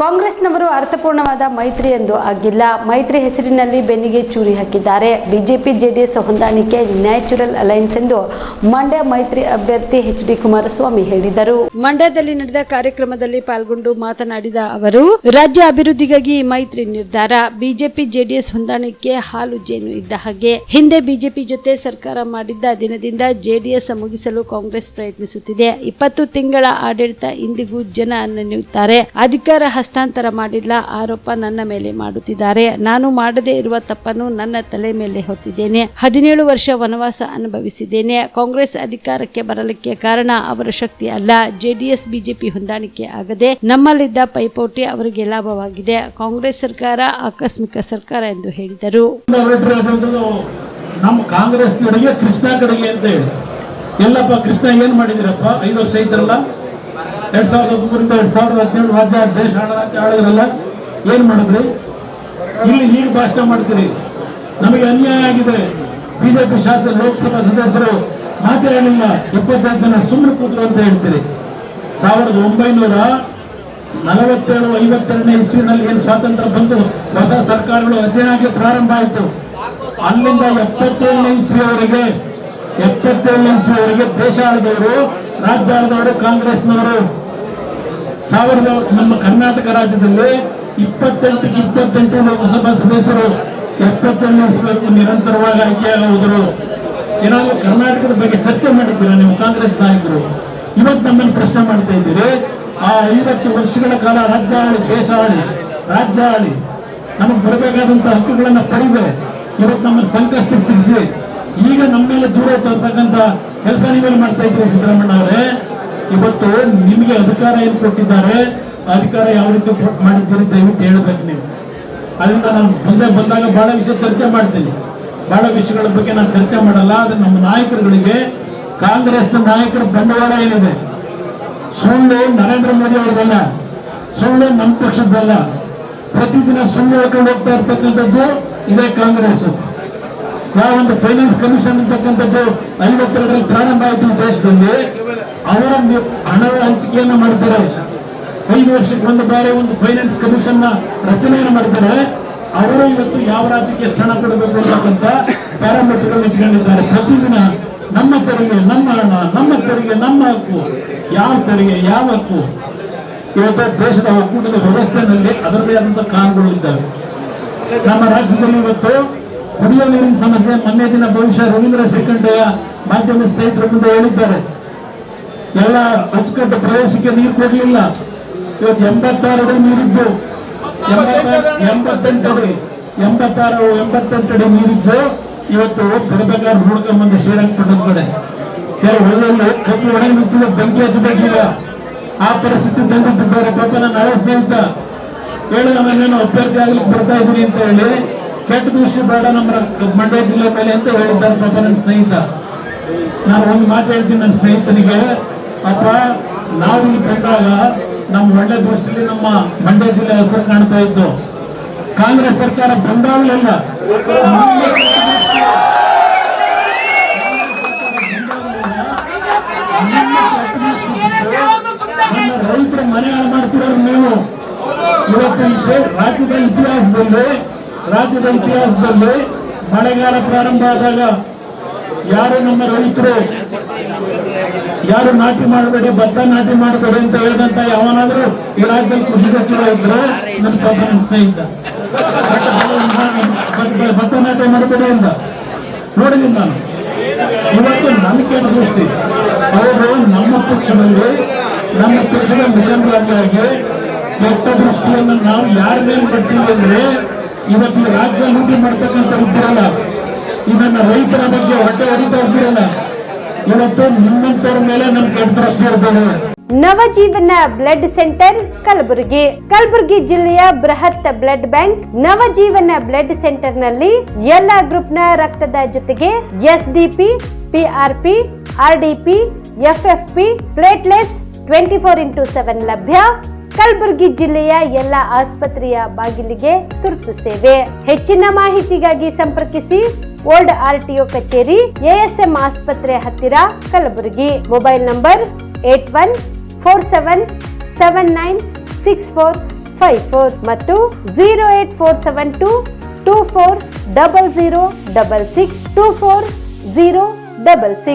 ಕಾಂಗ್ರೆಸ್ನವರು ಅರ್ಥಪೂರ್ಣವಾದ ಮೈತ್ರಿ ಎಂದು ಆಗಿಲ್ಲ. ಮೈತ್ರಿ ಹೆಸರಿನಲ್ಲಿ ಬೆನ್ನಿಗೆ ಚೂರಿ ಹಾಕಿದ್ದಾರೆ. ಬಿಜೆಪಿ ಜೆಡಿಎಸ್ ಹೊಂದಾಣಿಕೆ ನ್ಯಾಚುರಲ್ ಅಲೈನ್ಸ್ ಎಂದು ಮಂಡ್ಯ ಮೈತ್ರಿ ಅಭ್ಯರ್ಥಿ ಎಚ್.ಡಿ. ಕುಮಾರಸ್ವಾಮಿ ಹೇಳಿದರು. ಮಂಡ್ಯದಲ್ಲಿ ನಡೆದ ಕಾರ್ಯಕ್ರಮದಲ್ಲಿ ಪಾಲ್ಗೊಂಡು ಮಾತನಾಡಿದ ಅವರು, ರಾಜ್ಯ ಅಭಿವೃದ್ಧಿಗಾಗಿ ಮೈತ್ರಿ ನಿರ್ಧಾರ. ಬಿಜೆಪಿ ಜೆಡಿಎಸ್ ಹೊಂದಾಣಿಕೆ ಹಾಲು ಜೇನು ಇದ್ದ ಹಾಗೆ. ಹಿಂದೆ ಬಿಜೆಪಿ ಜೊತೆ ಸರ್ಕಾರ ಮಾಡಿದ್ದ ದಿನದಿಂದ ಜೆಡಿಎಸ್ ಮುಗಿಸಲು ಕಾಂಗ್ರೆಸ್ ಪ್ರಯತ್ನಿಸುತ್ತಿದೆ. 20 ತಿಂಗಳ ಆಡಳಿತ ಇಂದಿಗೂ ಜನ ನೆನೆಯುತ್ತಾರೆ. ಅಧಿಕಾರ ಹಸ್ತಾಂತರ ಮಾಡಿಲ್ಲ, ಆರೋಪ ನನ್ನ ಮೇಲೆ ಮಾಡುತ್ತಿದ್ದಾರೆ. ನಾನು ಮಾಡದೇ ಇರುವ ತಪ್ಪನ್ನು ನನ್ನ ತಲೆ ಮೇಲೆ ಹೊತ್ತಿದ್ದೇನೆ. 17 ವರ್ಷ ವನವಾಸ ಅನುಭವಿಸಿದ್ದೇನೆ. ಕಾಂಗ್ರೆಸ್ ಅಧಿಕಾರಕ್ಕೆ ಬರಲಿಕ್ಕೆ ಕಾರಣ ಅವರ ಶಕ್ತಿ ಅಲ್ಲ, ಜೆಡಿಎಸ್ ಬಿಜೆಪಿ ಹೊಂದಾಣಿಕೆ ಆಗದೆ ನಮ್ಮಲ್ಲಿದ್ದ ಪೈಪೋಟಿ ಅವರಿಗೆ ಲಾಭವಾಗಿದೆ. ಕಾಂಗ್ರೆಸ್ ಸರ್ಕಾರ ಆಕಸ್ಮಿಕ ಸರ್ಕಾರ ಎಂದು ಹೇಳಿದರು. ನಮ್ಮ ಕಾಂಗ್ರೆಸ್ ಕಡೆಗೆ ಕೃಷ್ಣ ಕಡೆಗೆ ಅಂತ ಹೇಳಿ ಎಲ್ಲಪ್ಪ ಕೃಷ್ಣ ಏನ್ ಮಾಡಿದಿರಪ್ಪ 5 ವರ್ಷ ಇದ್ರಲ್ಲ 2003ರಿಂದ 2017 ರಾಜ್ಯ ದೇಶ ಆಳಿದ್ರಲ್ಲ ಏನ್ ಮಾಡಿದ್ರಿ? ಇಲ್ಲಿ ಈಗ ಭಾಷಣ ಮಾಡ್ತೀರಿ. ನಮಗೆ ಅನ್ಯಾಯ ಆಗಿದೆ. ಬಿಜೆಪಿ ಶಾಸಕ ಲೋಕಸಭಾ ಸದಸ್ಯರು ಮಾತಾಡಲಿಲ್ಲ, 25 ಜನ ಸುಮ್ಮನೆ ಕೂತ್ರು ಅಂತ ಹೇಳ್ತೀರಿ. 1947-52 ಇಸ್ವಿನಲ್ಲಿ ಏನು ಸ್ವಾತಂತ್ರ್ಯ ಬಂತು, ಹೊಸ ಸರ್ಕಾರಗಳು ರಚನೆ ಆಗಲಿ ಪ್ರಾರಂಭ ಆಯಿತು. ಅಲ್ಲಿಂದ 77ನೇ ಇಸ್ವಿಯವರೆಗೆ ದೇಶ ಆಳಿದವರು, ರಾಜ್ಯ ಆಳಿದವರು ಕಾಂಗ್ರೆಸ್ನವರು. ನಮ್ಮ ಕರ್ನಾಟಕ ರಾಜ್ಯದಲ್ಲಿ 28 ಲೋಕಸಭಾ ಸದಸ್ಯರು 77ನೇ ಇಸ್ವಿವರೆಗೂ ನಿರಂತರವಾಗಿ ಆಯ್ಕೆಯಾಗುವುದು. ಏನಾದರೂ ಕರ್ನಾಟಕದ ಬಗ್ಗೆ ಚರ್ಚೆ ಮಾಡಿದ್ದೀರಾ ನೀವು ಕಾಂಗ್ರೆಸ್ ನಾಯಕರು? ಇವತ್ತು ನಮ್ಮನ್ನು ಪ್ರಶ್ನೆ ಮಾಡ್ತಾ ಇದ್ದೀರಿ. ಆ 50 ವರ್ಷಗಳ ಕಾಲ ರಾಜ್ಯ ಆಳಿ, ದೇಶ ಆಳಿ, ರಾಜ್ಯ ಆಳಿ, ನಮಗೆ ಬರಬೇಕಾದಂತಹ ಹಕ್ಕುಗಳನ್ನ ಪಡೆದೆ ಇವತ್ತು ನಮ್ಮನ್ನು ಸಂಕಷ್ಟಕ್ಕೆ ಸಿಗಿಸಿ ಈಗ ನಮ್ಮ ಮೇಲೆ ದೂರ ತರ್ತಕ್ಕಂಥ ಕೆಲಸ ನೀವೆಲ್ಲ ಮಾಡ್ತಾ ಇದ್ದೀರಿ. ಸಿದ್ದರಾಮಣ್ಣ ಅವರೇ, ಇವತ್ತು ನಿಮಗೆ ಅಧಿಕಾರ ಏನು ಕೊಟ್ಟಿದ್ದಾರೆ, ಅಧಿಕಾರ ಯಾವ ರೀತಿ ಮಾಡಿದ್ದೀರಿ ದಯವಿಟ್ಟು ಹೇಳ್ಬೇಕು ನೀವು. ಅದರಿಂದ ನಾನು ಮುಂದೆ ಬಂದಾಗ ಬಹಳ ವಿಷಯ ಚರ್ಚೆ ಮಾಡ್ತೀನಿ. ಬಹಳ ವಿಷಯಗಳ ಬಗ್ಗೆ ನಾನು ಚರ್ಚೆ ಮಾಡಲ್ಲ. ಆದ್ರೆ ನಮ್ಮ ನಾಯಕರುಗಳಿಗೆ, ಕಾಂಗ್ರೆಸ್ನ ನಾಯಕರ ಬಂಡವಾಳ ಏನಿದೆ, ಸುಳ್ಳು ನರೇಂದ್ರ ಮೋದಿ ಅವರದಲ್ಲ, ಸುಳ್ಳು ನಮ್ಮ ಪಕ್ಷದ್ದಲ್ಲ. ಪ್ರತಿದಿನ ಸುಳ್ಳು ಹೇಳ್ಕೊಂಡು ಹೋಗ್ತಾ ಇರ್ತಕ್ಕಂಥದ್ದು ಇದೇ ಕಾಂಗ್ರೆಸ್. ಒಂದು ಫೈನಾನ್ಸ್ ಕಮಿಷನ್ ಅಂತಕ್ಕಂಥದ್ದು 52ರಲ್ಲಿ ಪ್ರಾರಂಭ ಆಯಿತು ಈ ದೇಶದಲ್ಲಿ. ಅವರ ಹಣ ಹಂಚಿಕೆಯನ್ನ ಮಾಡ್ತಾರೆ. 5 ವರ್ಷಕ್ಕೆ ಒಂದು ಬಾರಿ ಒಂದು ಫೈನಾನ್ಸ್ ಕಮಿಷನ್ ನ ರಚನೆಯನ್ನು ಮಾಡ್ತಾರೆ. ಅವರು ಇವತ್ತು ಯಾವ ರಾಜ್ಯಕ್ಕೆ ಎಷ್ಟು ಹಣ ಕೊಡಬೇಕು ಅಂತಕ್ಕಂಥ ಪ್ಯಾರಾಮೀಟರ್ಗಳು ಇಟ್ಕೊಂಡಿದ್ದಾರೆ. ಪ್ರತಿದಿನ ನಮ್ಮ ತೆರಿಗೆ, ನಮ್ಮ ಹಣ, ನಮ್ಮ ತೆರಿಗೆ, ನಮ್ಮ ಹಕ್ಕು, ಯಾವ ತೆರಿಗೆ, ಯಾವ ಹಕ್ಕು. ಇವತ್ತು ದೇಶದ ಒಕ್ಕೂಟದ ವ್ಯವಸ್ಥೆಯಲ್ಲಿ ಅದರದೇ ಆದಂತಹ ಕಾನೂನುಗಳಿದ್ದಾವೆ. ನಮ್ಮ ರಾಜ್ಯದಲ್ಲಿ ಇವತ್ತು ಕುಡಿಯುವ ನೀರಿನ ಸಮಸ್ಯೆ ಮೊನ್ನೆ ದಿನ ಬಹುಶಃ ರವೀಂದ್ರ ಶ್ರೀಕಂಠಯ್ಯ ಮಾಧ್ಯಮ ಸ್ನೇಹಿತರ ಮುಂದೆ ಹೇಳಿದ್ದಾರೆ. ಎಲ್ಲ ಅಚ್ಚುಕಟ್ಟು ಪ್ರವೇಶಕ್ಕೆ ನೀರು ಕೊಡಲಿಲ್ಲ. ಇವತ್ತು 86 ಅಡಿ ನೀರಿದ್ದು, 88 ಅಡಿ ನೀರಿದ್ದು ಇವತ್ತು ಬರಬೇಕಾದ್ರೆ ನೋಡ್ಕೊಂಡ್ಬಂದು ಶ್ರೀರಂಗಪಟ್ಟಣದ ಕಡೆ ಕೆಲವು ಹೊಲದಲ್ಲಿ ಕಬ್ಬು ಒಣಗಿ ನಿಂತಿದೆ, ಬೆಂಕಿ ಹಚ್ಚಬೇಕೀಗ. ಆ ಪರಿಸ್ಥಿತಿ ತಂದಿದ್ದಾರೆ. ಪಾಪ ನನ್ನ ಹಳೆ ಸ್ನೇಹಿತ ಹೇಳಿ, ನಾನೇನು ಅಭ್ಯರ್ಥಿ ಆಗ್ಲಿಕ್ಕೆ ಬರ್ತಾ ಇದ್ದೀನಿ ಅಂತ ಹೇಳಿ, ಕೆಟ್ಟ ದೃಷ್ಟಿ ಬೇಡ ನಮ್ಮ ಮಂಡ್ಯ ಜಿಲ್ಲೆ ಮೇಲೆ ಅಂತ ಹೇಳಿದ್ದಾರೆ ಪಾಪ ನನ್ನ ಸ್ನೇಹಿತ. ನಾನು ಒಂದು ಮಾತು ಹೇಳ್ತೀನಿ ನನ್ನ ಸ್ನೇಹಿತನಿಗೆ, ಅಪ್ಪ ನಾವು ಇಲ್ಲಿ ಬಂದಾಗ ನಮ್ಮ ಒಳ್ಳೆ ದೃಷ್ಟಿಯಲ್ಲಿ ನಮ್ಮ ಮಂಡ್ಯ ಜಿಲ್ಲೆ ಹೆಸರು ಕಾಣ್ತಾ ಇತ್ತು. ಕಾಂಗ್ರೆಸ್ ಸರ್ಕಾರ ಬಂದಾಗಲೆಲ್ಲ ನನ್ನ ರೈತರ ಮನೆ ಹಾಳು ಮಾಡ್ತಿರೋರು ನೀವು. ಇವತ್ತು ರಾಜ್ಯದ ಇತಿಹಾಸದಲ್ಲಿ ಮಳೆಗಾಲ ಪ್ರಾರಂಭ ಆದಾಗ ಯಾರು ನಮ್ಮ ರೈತರು ಯಾರು ನಾಟಿ ಮಾಡಬೇಡಿ, ಭತ್ತ ನಾಟಿ ಮಾಡಬೇಡಿ ಅಂತ ಹೇಳಿದಂತ ಯಾವನಾದ್ರೂ ಈ ರಾಜ್ಯದಲ್ಲಿ ಕೃಷಿ ಸಚಿವ ಇದ್ರೆ ನನ್ನ ಪಾಪ ನನ್ನ ಸ್ನೇಹಿತ ಭತ್ತ ನಾಟಿ ಮಾಡಬೇಡಿ ಅಂತ ನೋಡಿದ್ದೀನಿ ನಾನು. ಇವತ್ತು ನನ್ನ ಕೆಟ್ಟ ದೃಷ್ಟಿ ಅವರು ನಮ್ಮ ಪಕ್ಷದ ಮುಖಂಡರಾಗಿ ಕೆಟ್ಟ ದೃಷ್ಟಿಯನ್ನು ನಾವು ಯಾರ ಮೇಲೆ ಬರ್ತೀವಿ ಅಂದ್ರೆ, ಇವತ್ತು ರಾಜ್ಯ ಲೂಟಿ ಮಾಡ್ತಕ್ಕಂಥ ಇದ್ದೀರಲ್ಲ, ಇದನ್ನ ರೈತರ ಬಗ್ಗೆ ಹೊಟ್ಟೆ ಹೊಡಿತಾ ಇದ್ದೀರಲ್ಲ, ಇವತ್ತು ನಿಮ್ಮಂತವ್ರ ಮೇಲೆ ನಮ್ ಕೆಟ್ಟ ದೃಷ್ಟಿ ಇರ್ತದೆ. ನವಜೀವನ ಬ್ಲಡ್ ಸೆಂಟರ್ ಕಲಬುರಗಿ ಜಿಲ್ಲೆಯ ಬೃಹತ್ blood bank Navajeevan blood centre ನಲ್ಲಿ ಎಲ್ಲಾ ಗ್ರೂಪ್ನ ರಕ್ತದ ಜೊತೆಗೆ ಎಸ್ಡಿಪಿ, ಪಿಆರ್ಪಿ, ಆರ್ಡಿಪಿ, ಎಫ್ಎಫ್ಪಿ, ಪ್ಲೇಟ್ಲೆಟ್ಸ್ 24x7 ಲಭ್ಯ. ಕಲಬುರಗಿ ಜಿಲ್ಲೆಯ ಎಲ್ಲ ಆಸ್ಪತ್ರೆಯ ಬಾಗಿಲಿಗೆ ತುರ್ತು ಸೇವೆ. ಹೆಚ್ಚಿನ ಮಾಹಿತಿಗಾಗಿ ಸಂಪರ್ಕಿಸಿ ಓಲ್ಡ್ ಆರ್ಟಿಒ ಕಚೇರಿ, ಎಎಸ್ಎಂ ಆಸ್ಪತ್ರೆ ಹತ್ತಿರ, ಕಲಬುರಗಿ. ಮೊಬೈಲ್ ನಂಬರ್ 81477964 54 ಮತ್ತು 08472240066 24066